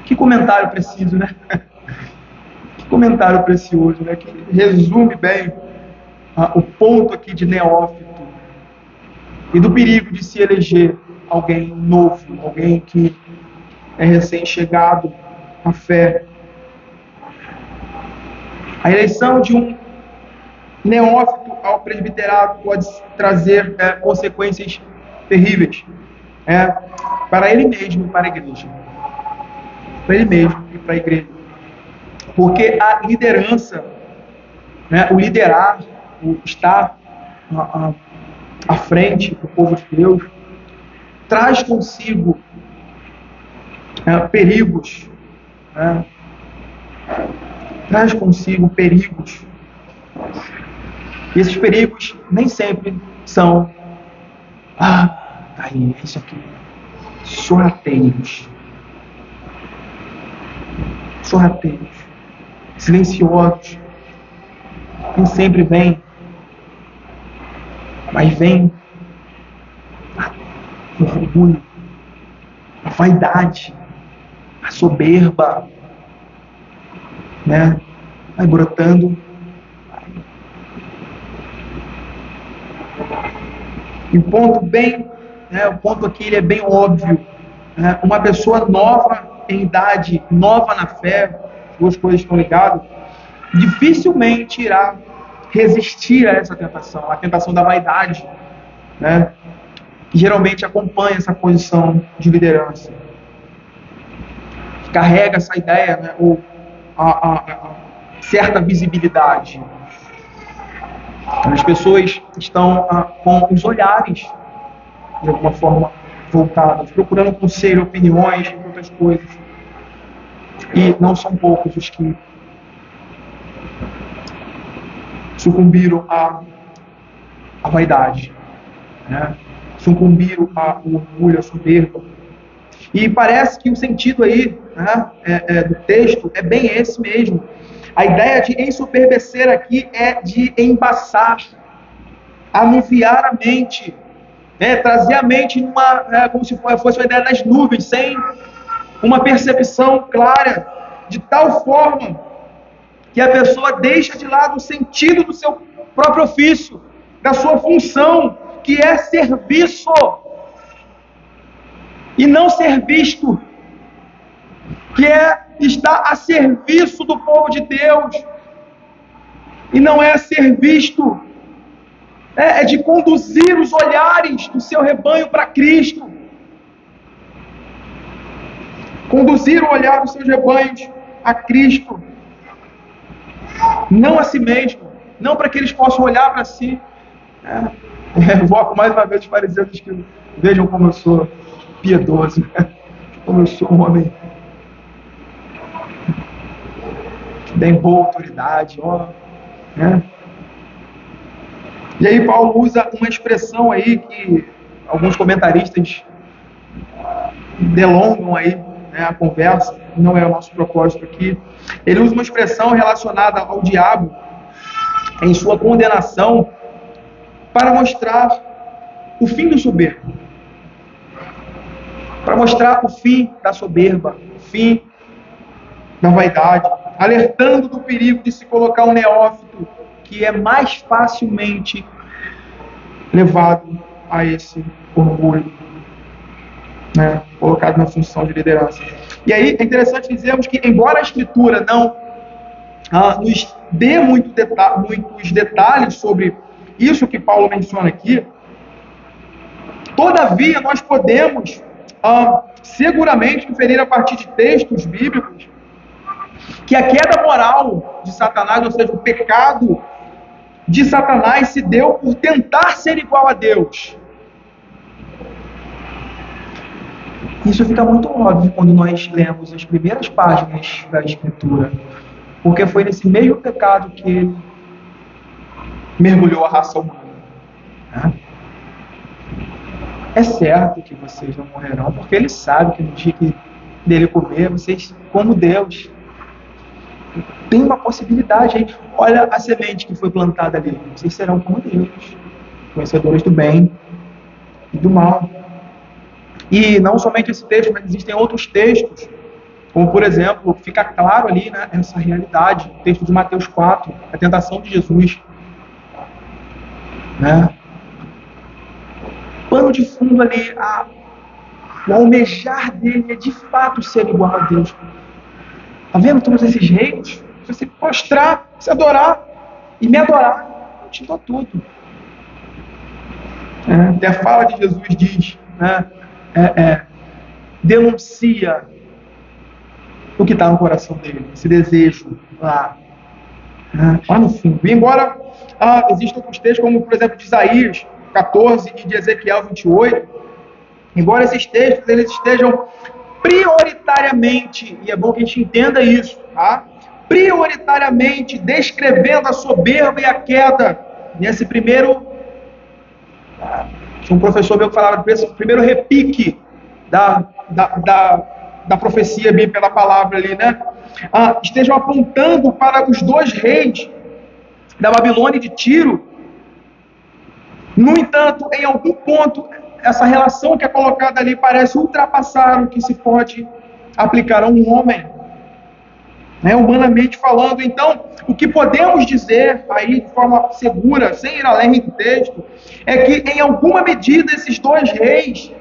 Que comentário preciso, Que comentário precioso, que resume bem o ponto aqui de neófito e do perigo de se eleger alguém novo, alguém que é recém-chegado à fé. A eleição de um neófito ao presbiterado pode trazer consequências terríveis para ele mesmo e para a igreja. Para ele mesmo e para a igreja. Porque a liderança, o liderar, o estar à frente do povo de Deus, traz consigo perigos, traz consigo perigos. E esses perigos nem sempre são, tá aí, é isso aqui, sorrateiros, silenciosos, nem sempre vem, mas vem o orgulho, a vaidade, a soberba, vai brotando. E o ponto aqui ele é bem óbvio. Uma pessoa nova em idade, nova na fé, as duas coisas estão ligadas, dificilmente irá resistir a essa tentação, a tentação da vaidade, que geralmente acompanha essa posição de liderança. Carrega essa ideia, ou a certa visibilidade. As pessoas estão com os olhares, de alguma forma, voltados, procurando conselho, opiniões, entre outras coisas. E não são poucos os que sucumbiram à vaidade, sucumbiram ao orgulho, à soberba. E parece que o sentido aí do texto é bem esse mesmo. A ideia de ensoberbecer aqui é de embaçar, anuviar a mente, trazer a mente como se fosse uma ideia das nuvens, sem uma percepção clara, de tal forma que a pessoa deixa de lado o sentido do seu próprio ofício, da sua função, que é serviço, e não ser visto, que é estar a serviço do povo de Deus, e não é ser visto, é de conduzir os olhares do seu rebanho para Cristo, conduzir o olhar dos seus rebanhos a Cristo, não a si mesmo, não para que eles possam olhar para si. Invoco mais uma vez os fariseus que vejam como eu sou piedoso, como eu sou um homem que tem boa autoridade, E aí Paulo usa uma expressão aí que alguns comentaristas delongam aí, a conversa, não é o nosso propósito aqui. Ele usa uma expressão relacionada ao diabo em sua condenação para mostrar o fim do soberbo, para mostrar o fim da soberba, o fim da vaidade, alertando do perigo de se colocar um neófito que é mais facilmente levado a esse orgulho, colocado na função de liderança. E aí é interessante dizermos que, embora a Escritura não nos dê muitos detalhes sobre isso que Paulo menciona aqui, todavia nós podemos seguramente inferir a partir de textos bíblicos que a queda moral de Satanás, ou seja, o pecado de Satanás, se deu por tentar ser igual a Deus. Isso fica muito óbvio quando nós lemos as primeiras páginas da Escritura, porque foi nesse meio pecado que ele mergulhou a raça humana. É certo que vocês não morrerão, porque ele sabe que no dia que dele comer, vocês, como Deus, tem uma possibilidade aí. Olha a semente que foi plantada ali. Vocês serão como Deus, conhecedores do bem e do mal. E não somente esse texto, mas existem outros textos, como por exemplo, fica claro ali, essa realidade, o texto de Mateus 4, a tentação de Jesus. Pano de fundo ali, O almejar dele é de fato ser igual a Deus. Está vendo todos esses reinos? Se você prostrar, se adorar e me adorar, eu te dou tudo. Até a fala de Jesus diz, denuncia o que está no coração dele, esse desejo lá no fundo. E embora existam outros textos, como por exemplo de Isaías 14 e de Ezequiel 28, embora esses textos eles estejam prioritariamente, e é bom que a gente entenda isso, tá? Prioritariamente descrevendo a soberba e a queda, nesse primeiro, tinha um professor meu que falava, esse primeiro repique da profecia bíblica, da palavra ali, né? Estejam apontando para os dois reis da Babilônia e de Tiro. No entanto, em algum ponto, essa relação que é colocada ali parece ultrapassar o que se pode aplicar a um homem, humanamente falando. Então, o que podemos dizer aí de forma segura, sem ir além do texto, é que em alguma medida esses dois reis,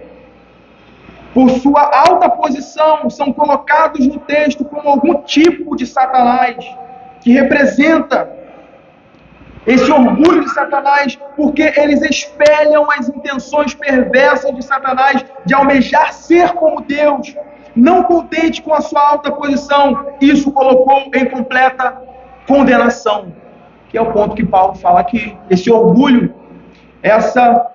por sua alta posição, são colocados no texto como algum tipo de Satanás, que representa esse orgulho de Satanás, porque eles espelham as intenções perversas de Satanás de almejar ser como Deus. Não contente com a sua alta posição, isso colocou em completa condenação, que é o ponto que Paulo fala aqui. Esse orgulho, essa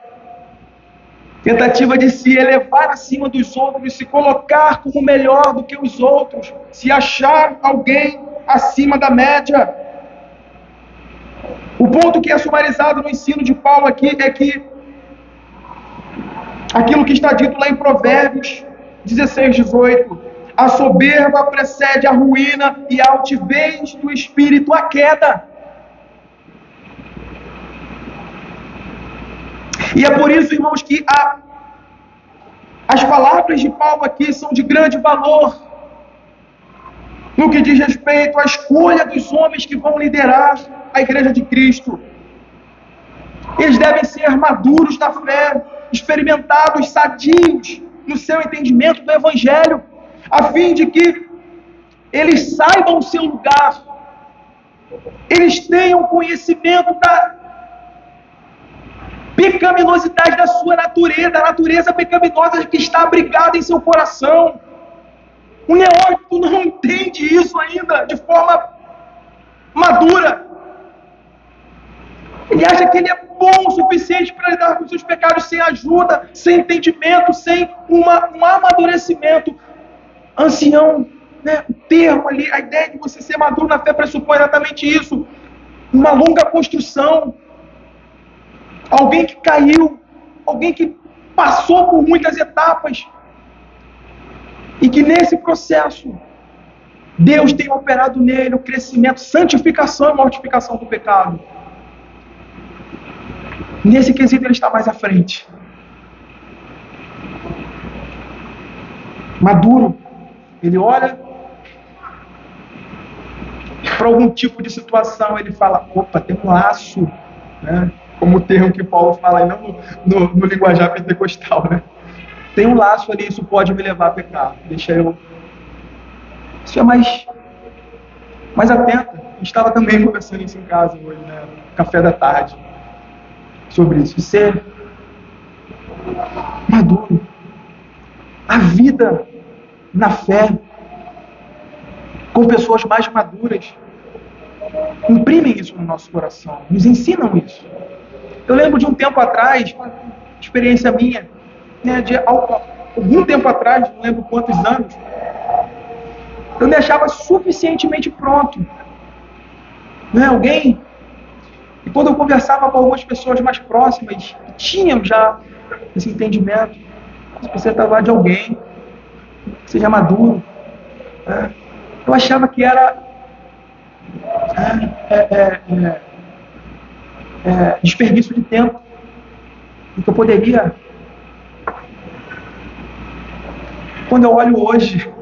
tentativa de se elevar acima dos outros, de se colocar como melhor do que os outros, se achar alguém acima da média. O ponto que é sumarizado no ensino de Paulo aqui é que aquilo que está dito lá em Provérbios 16, 18, a soberba precede a ruína e a altivez do espírito a queda. E é por isso, irmãos, que as palavras de Paulo aqui são de grande valor no que diz respeito à escolha dos homens que vão liderar a Igreja de Cristo. Eles devem ser maduros na fé, experimentados, sadios no seu entendimento do Evangelho, a fim de que eles saibam o seu lugar, eles tenham conhecimento da pecaminosidade da sua natureza, da natureza pecaminosa que está abrigada em seu coração. O neófito não entende isso ainda de forma madura. Ele acha que ele é bom o suficiente para lidar com seus pecados sem ajuda, sem entendimento, sem um amadurecimento. Ancião, o termo ali, a ideia de você ser maduro na fé pressupõe exatamente isso. Uma longa construção. Alguém que caiu, alguém que passou por muitas etapas e que nesse processo Deus tem operado nele o crescimento, santificação e mortificação do pecado. Nesse quesito ele está mais à frente. Maduro. Ele olha para algum tipo de situação, ele fala, opa, tem um laço, como o termo que Paulo fala, e não no linguajar pentecostal, Tem um laço ali, isso pode me levar a pecar. Deixa eu... Isso é mais atento. A gente estava também conversando isso em casa hoje, café da tarde, sobre isso. Ser maduro. A vida na fé, com pessoas mais maduras, imprimem isso no nosso coração, nos ensinam isso. Eu lembro de um tempo atrás, uma experiência minha, de algum tempo atrás, não lembro quantos anos, eu me achava suficientemente pronto. Alguém, e quando eu conversava com algumas pessoas mais próximas, que tinham já esse entendimento, você precisa tratar de alguém que seja maduro. Eu achava que era desperdício de tempo, e que eu poderia. Quando eu olho hoje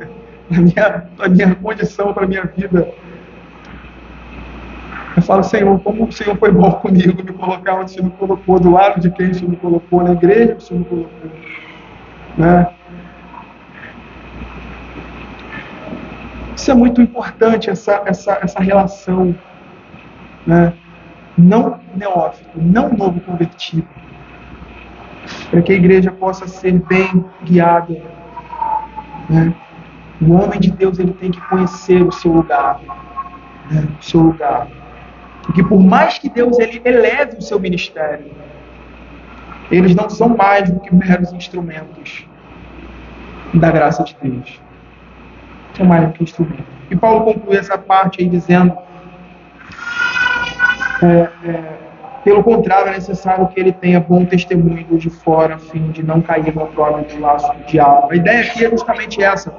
a minha condição, para a minha vida, eu falo, Senhor, como o Senhor foi bom comigo, me colocar onde o Senhor me colocou, do lado de quem o Senhor me colocou, na igreja que o Senhor me colocou. Isso é muito importante, essa relação, né? Não neófito, não novo convertido, para que a igreja possa ser bem guiada, né? O homem de Deus, ele tem que conhecer o seu lugar, né? O seu lugar. Porque por mais que Deus ele eleve o seu ministério, eles não são mais do que meros instrumentos da graça de Deus. São mais do que instrumentos. E Paulo conclui essa parte aí dizendo, pelo contrário, é necessário que ele tenha bom testemunho do de fora, a fim de não cair no próprio de laço do diabo. A ideia aqui é justamente essa.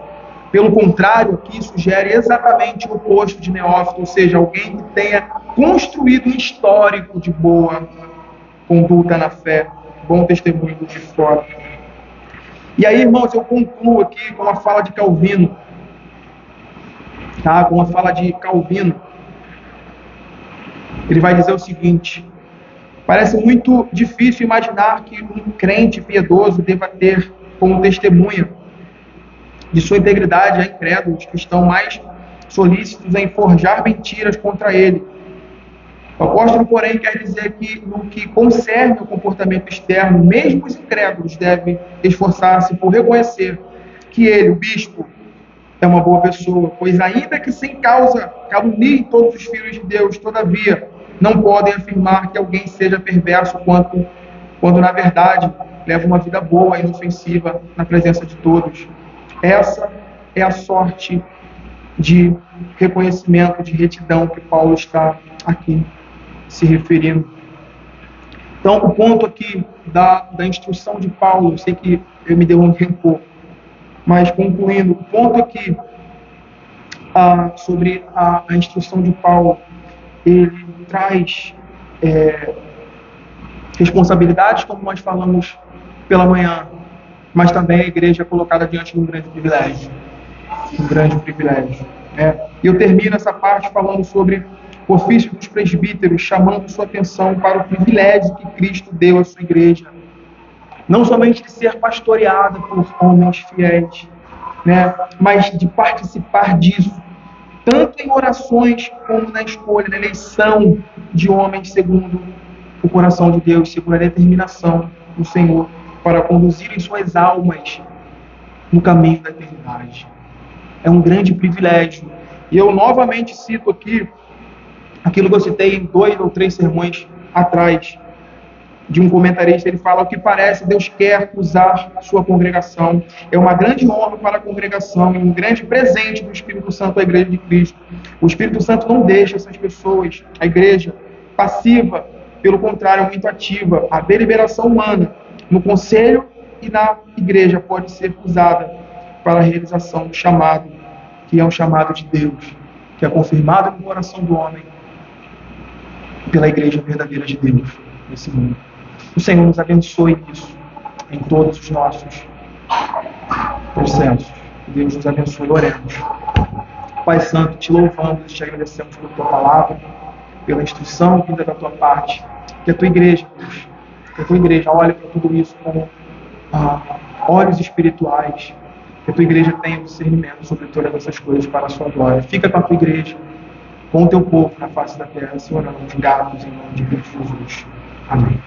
Pelo contrário, aqui sugere exatamente o oposto de neófito, ou seja, alguém que tenha construído um histórico de boa conduta na fé, bom testemunho do de fora. E aí, irmãos, eu concluo aqui com a fala de Calvino. Tá? Com a fala de Calvino. Ele vai dizer o seguinte: parece muito difícil imaginar que um crente piedoso deva ter como testemunha de sua integridade a incrédulos que estão mais solícitos em forjar mentiras contra ele. O apóstolo, porém, quer dizer que no que concerne o comportamento externo, mesmo os incrédulos devem esforçar-se por reconhecer que ele, o bispo, é uma boa pessoa, pois ainda que sem causa caluniem todos os filhos de Deus, todavia não podem afirmar que alguém seja perverso quando na verdade leva uma vida boa e inofensiva na presença de todos. Essa é a sorte de reconhecimento, de retidão que Paulo está aqui se referindo. Então, o ponto aqui da instrução de Paulo, eu sei que eu me delonguei um pouco, mas concluindo, o ponto aqui sobre a instrução de Paulo, ele traz responsabilidades, como nós falamos pela manhã, mas também a igreja é colocada diante de um grande privilégio. Um grande privilégio. E eu termino essa parte falando sobre o ofício dos presbíteros, chamando sua atenção para o privilégio que Cristo deu à sua igreja. Não somente de ser pastoreada por homens fiéis, mas de participar disso, tanto em orações como na escolha, na eleição de homens segundo o coração de Deus, segundo a determinação do Senhor, para conduzirem suas almas no caminho da eternidade. É um grande privilégio. E eu novamente cito aqui aquilo que eu citei em 2 ou 3 sermões atrás, de um comentarista. Ele fala: o que parece, Deus quer usar a sua congregação. É uma grande honra para a congregação e um grande presente do Espírito Santo à Igreja de Cristo. O Espírito Santo não deixa essas pessoas, a igreja, passiva. Pelo contrário, é muito ativa. A deliberação humana no conselho e na igreja pode ser usada para a realização do chamado, que é um chamado de Deus, que é confirmado no coração do homem pela igreja verdadeira de Deus nesse mundo. O Senhor nos abençoe nisso, em todos os nossos processos. Deus nos abençoe. Oremos. Pai Santo, te louvamos e te agradecemos pela tua palavra, pela instrução vinda da tua parte. Que a tua igreja, Deus, que a tua igreja olhe para tudo isso com olhos espirituais. Que a tua igreja tenha discernimento sobre todas essas coisas para a sua glória. Fica com a tua igreja, com o teu povo na face da terra, Senhor, oramos, gratos em nome de Deus Jesus. Amém.